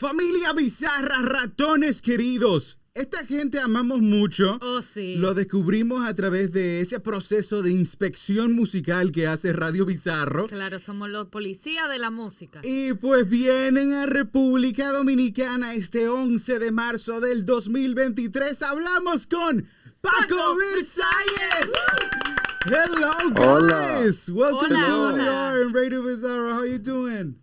Familia bizarra, ratones queridos. Esta gente amamos mucho. Oh, sí. Lo descubrimos a través de ese proceso de inspección musical que hace Radio Bizarro. Claro, somos los policías de la música. Y pues vienen a República Dominicana este 11 de marzo del 2023. Hablamos con Paco Versailles. Hello, guys. Hola. Welcome Hola, to hola. IOL and Radio Bizarro. How are you doing?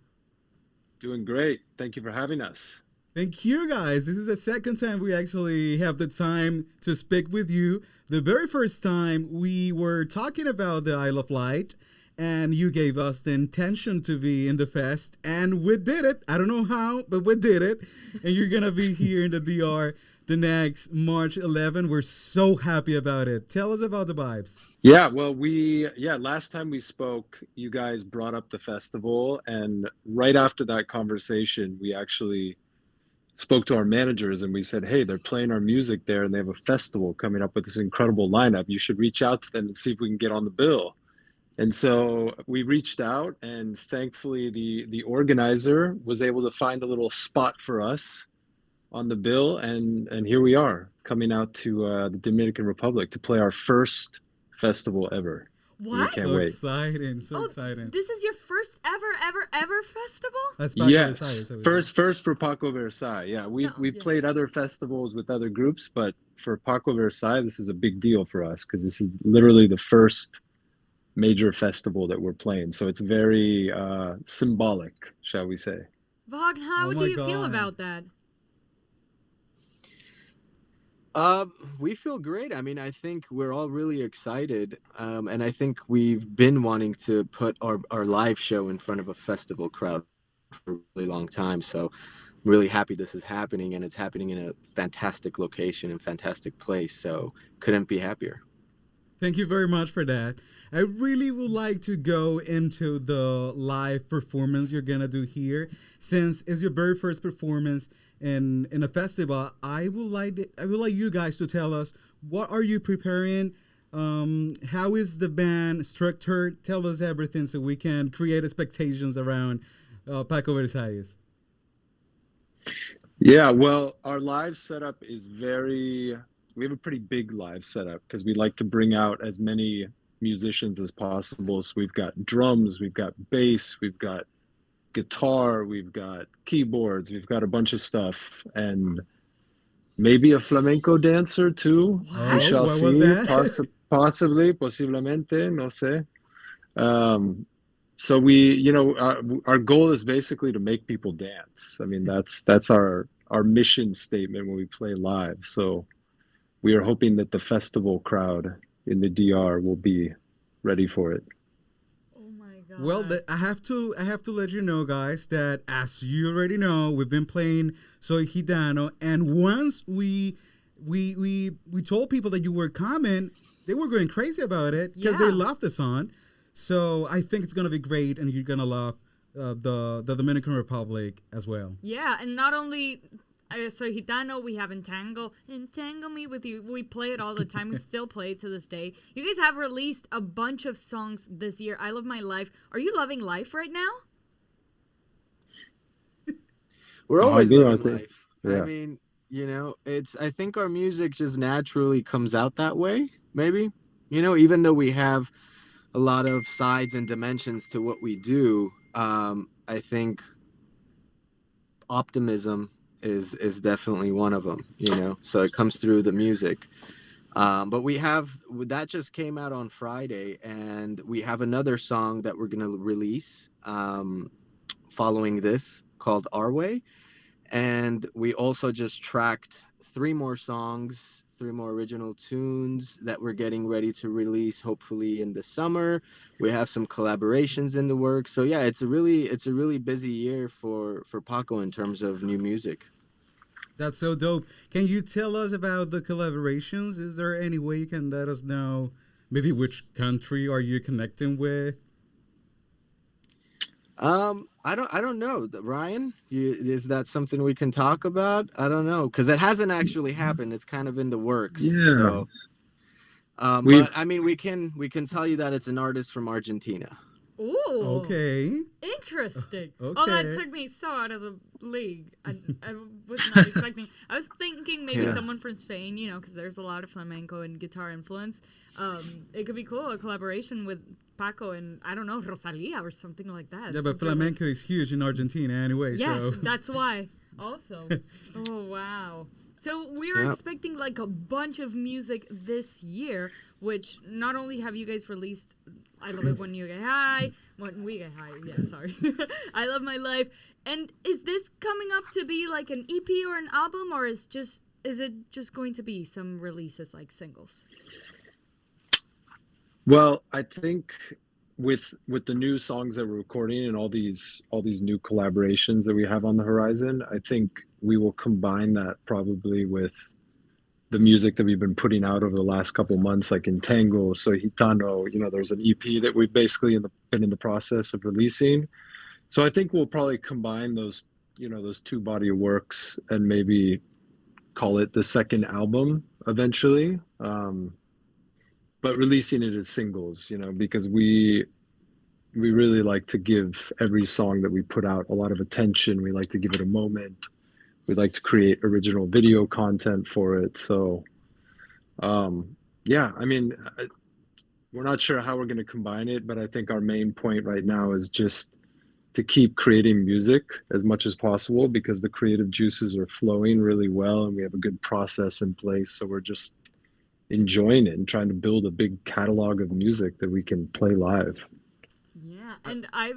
Doing great. Thank you for having us. Thank you, guys. This is the second time we actually have the time to speak with you. The very first time we were talking about the Isle of Light, and you gave us the intention to be in the fest, and we did it. I don't know how, but we did it. And you're going to be here in the DR the next March 11. We're so happy about it. Tell us about the vibes. Yeah, well, last time we spoke, you guys brought up the festival, and right after that conversation, we actually spoke to our managers and we said, hey, they're playing our music there and they have a festival coming up with this incredible lineup. You should reach out to them and see if we can get on the bill. And so we reached out, and thankfully the organizer was able to find a little spot for us on the bill, and here we are coming out to the Dominican Republic to play our first festival ever. What? We can't So wait. exciting, so exciting. This is your first ever festival? That's Paco Yes, Versailles, so first for Paco Versailles. Yeah, we've yeah. played other festivals with other groups, but for Paco Versailles, this is a big deal for us because this is literally the first major festival that we're playing. So it's very symbolic, shall we say. Vaughn, how Oh do my you feel God. about that? We feel great. I mean, I think we're all really excited. And I think we've been wanting to put our live show in front of a festival crowd for a really long time. So I'm really happy this is happening, and it's happening in a fantastic location and fantastic place. So couldn't be happier. Thank you very much for that. I really would like to go into the live performance you're gonna do here, since it's your very first performance in a festival. I would like you guys to tell us, what are you preparing? How is the band structured? Tell us everything so we can create expectations around Paco Versailles. Yeah, well, our live setup is we have a pretty big live setup because we like to bring out as many musicians as possible. So we've got drums, we've got bass, we've got guitar, we've got keyboards, we've got a bunch of stuff, and maybe a flamenco dancer too. What? We shall What was see. that? Possibly, posiblemente, no sé. So our goal is basically to make people dance. I mean, that's our mission statement when we play live. So we are hoping that the festival crowd in the DR will be ready for it. Oh my God. Well, I have to let you know, guys, that as you already know, we've been playing Soy Gitano, and once we told people that you were coming, they were going crazy about it because they Yeah. love the song. So I think it's gonna be great, and you're gonna love the Dominican Republic as well. Yeah, and not only Soy Gitano, we have Entangle Me With You. We play it all the time. We still play it to this day. You guys have released a bunch of songs this year. I Love My Life. Are you loving life right now? We're Oh, I always do, I living think. life. Yeah. I mean, I think our music just naturally comes out that way, maybe. Even though we have a lot of sides and dimensions to what we do, I think optimism is definitely one of them, so it comes through the music. But that just came out on Friday, and we have another song that we're going to release following this called Our Way. And we also just tracked 3 more songs, 3 more original tunes that we're getting ready to release hopefully in the summer. We have some collaborations in the works. So yeah, it's a really busy year for Paco in terms of new music. That's so dope. Can you tell us about the collaborations? Is there any way you can let us know maybe which country are you connecting with? I don't know. Ryan, is that something we can talk about? I don't know, because it hasn't actually happened. It's kind of in the works. Yeah. So, but I mean, we can tell you that it's an artist from Argentina. Ooh. Okay. Interesting. Okay. Oh, that took me so out of the league. I was not expecting. I was thinking maybe someone from Spain, you know, because there's a lot of flamenco and guitar influence. It could be cool, a collaboration with Paco and, I don't know, Rosalia or something like that. Yeah, but flamenco is huge in Argentina anyway. Yes, so. that's why. Also. Oh, wow. So we're expecting like a bunch of music this year, which not only have you guys released I Love It When You Get High, When We Get High, yeah, sorry. I Love My Life. And is this coming up to be like an EP or an album, or is it just going to be some releases like singles? Well, I think with the new songs that we're recording and all these new collaborations that we have on the horizon, I think we will combine that probably with the music that we've been putting out over the last couple months, like Entangle, Soy Gitano. You know, there's an EP that we've basically been in the process of releasing. So I think we'll probably combine those, you know, those two body of works and maybe call it the second album eventually. But releasing it as singles, you know, because we really like to give every song that we put out a lot of attention. We like to give it a moment. We like to create original video content for it. So, yeah, I mean, we're not sure how we're going to combine it, but I think our main point right now is just to keep creating music as much as possible because the creative juices are flowing really well and we have a good process in place. So we're just enjoying it and trying to build a big catalog of music that we can play live. Yeah, and I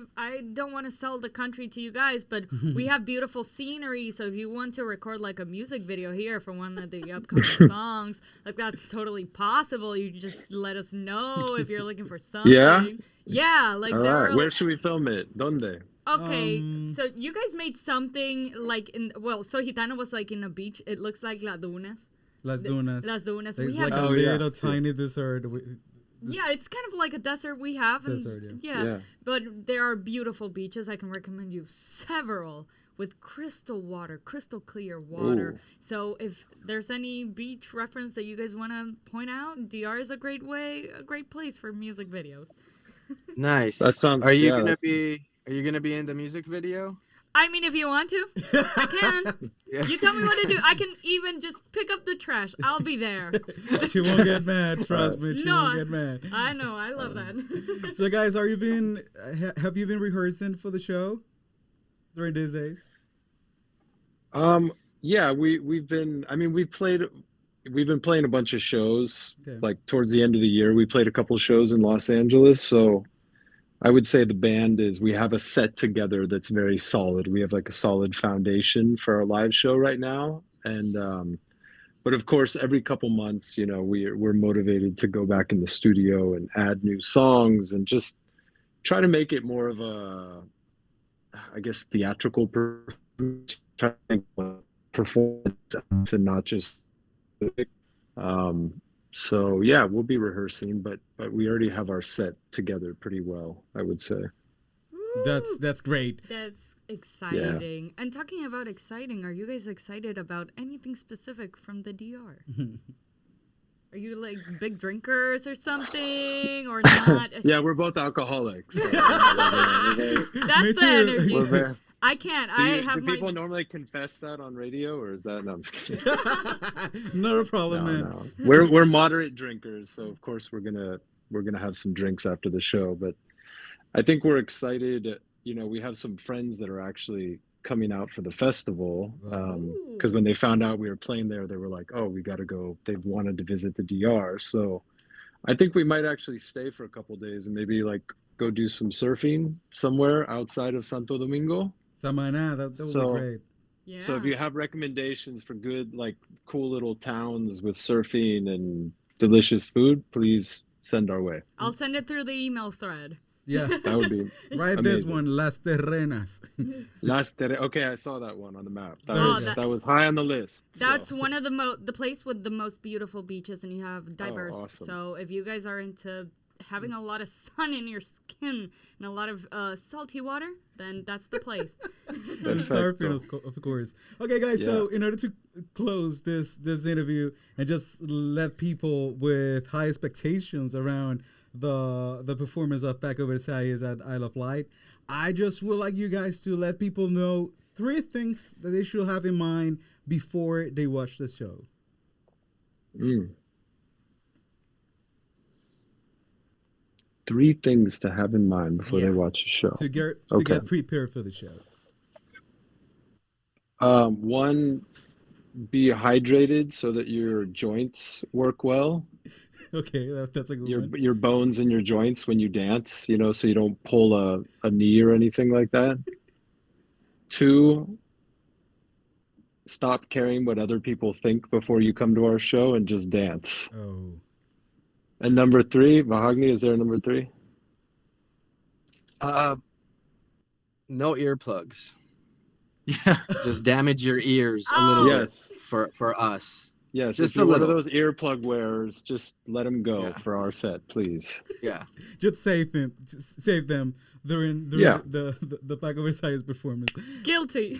don't want to sell the country to you guys, but we have beautiful scenery, so if you want to record like a music video here for one of the upcoming songs, like that's totally possible. You just let us know if you're looking for something. Yeah, like all right. Where should we film it? Donde? Okay, so you guys made something like So Gitano was like in a beach. It looks like Las Dunas. Las Dunas. We It's have like a little tiny dessert. Yeah, it's kind of like a desert we have. Desert, yeah. But there are beautiful beaches. I can recommend you several with crystal clear water. Ooh. So if there's any beach reference that you guys want to point out, DR is a great place for music videos. Nice. That sounds. Are you gonna be in the music video? I mean, if you want to, I can. Yeah. You tell me what to do. I can even just pick up the trash. I'll be there. She won't get mad. Trust me, she won't get mad. I know. I love that. So, guys, have you been rehearsing for the show during these days? Yeah, we've been. I mean, we've been playing a bunch of shows. Okay. Like towards the end of the year, we played a couple shows in Los Angeles. So I would say the band we have a set together that's very solid. We have like a solid foundation for our live show right now. And, but of course, every couple months, you know, we're motivated to go back in the studio and add new songs and just try to make it more of a, I guess, theatrical performance and not just, so yeah, we'll be rehearsing, but we already have our set together pretty well, I would say. That's great. That's exciting. Yeah. And talking about exciting, are you guys excited about anything specific from the DR? Are you like big drinkers or something or not? Yeah, we're both alcoholics. So. That's the energy. We're very, I can't. Do people normally confess that on radio, or is that no? I'm just kidding. Not a problem, man. No. We're moderate drinkers, so of course we're gonna have some drinks after the show. But I think we're excited. You know, we have some friends that are actually coming out for the festival because when they found out we were playing there, they were like, "Oh, we got to go." They wanted to visit the DR, so I think we might actually stay for a couple days and maybe like go do some surfing somewhere outside of Santo Domingo. Samaná, that would be great. Yeah. So if you have recommendations for good, like cool little towns with surfing and delicious food, please send our way. I'll send it through the email thread. Yeah. That would be Write amazing. this one, Las Terrenas. Okay, I saw that one on the map. That was high on the list. That's one of the place with the most beautiful beaches, and you have diverse. Awesome. So if you guys are into having a lot of sun in your skin and a lot of salty water, then that's the place. Surfing, of course. Okay, guys. Yeah. So in order to close this interview and just let people with high expectations around the performance of Paco Versailles at Isle of Light. I just would like you guys to let people know 3 things that they should have in mind before they watch the show. Mm. 3 things to have in mind before they watch the show. To get prepared for the show. 1, be hydrated so that your joints work well. Okay, that's a good one. Your bones and your joints when you dance, you know, so you don't pull a knee or anything like that. 2, stop caring what other people think before you come to our show and just dance. Oh. And number 3, Mahogany, is there a number 3? No earplugs. Yeah. Just damage your ears a little bit for us. Yes, just if you're a one of little. those earplug wearers, just let them go for our set, please. Yeah. Just save them. Just save them during the Paco Versailles performance. Guilty.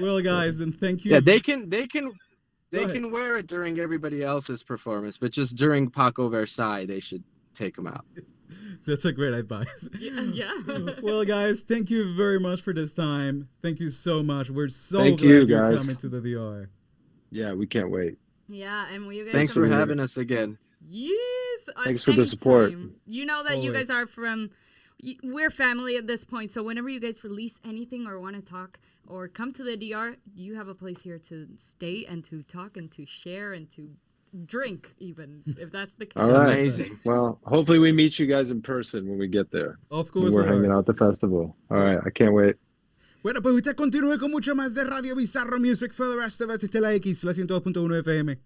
Well, guys, then thank you. Yeah, they can wear it during everybody else's performance, but just during Paco Versailles, they should take them out. That's a great advice. Yeah. Well, guys, thank you very much for this time. Thank you so much. We're so Thank glad you, you're guys. coming to the DR. Yeah, we can't wait. Yeah, and you guys Thanks for having us again. Yes. Thanks for the support. Anytime. You know that you guys are we're family at this point, so whenever you guys release anything or want to talk or come to the DR, you have a place here to stay and to talk and to share and to drink, even if that's the case. All right. Amazing. Well, hopefully we meet you guys in person when we get there. Of course, We're hanging out at the festival. All right, I can't wait. Bueno, pues usted continúe con mucho más de Radio Bizarro Music for the rest of us. Esta es la X, la 102.1 FM.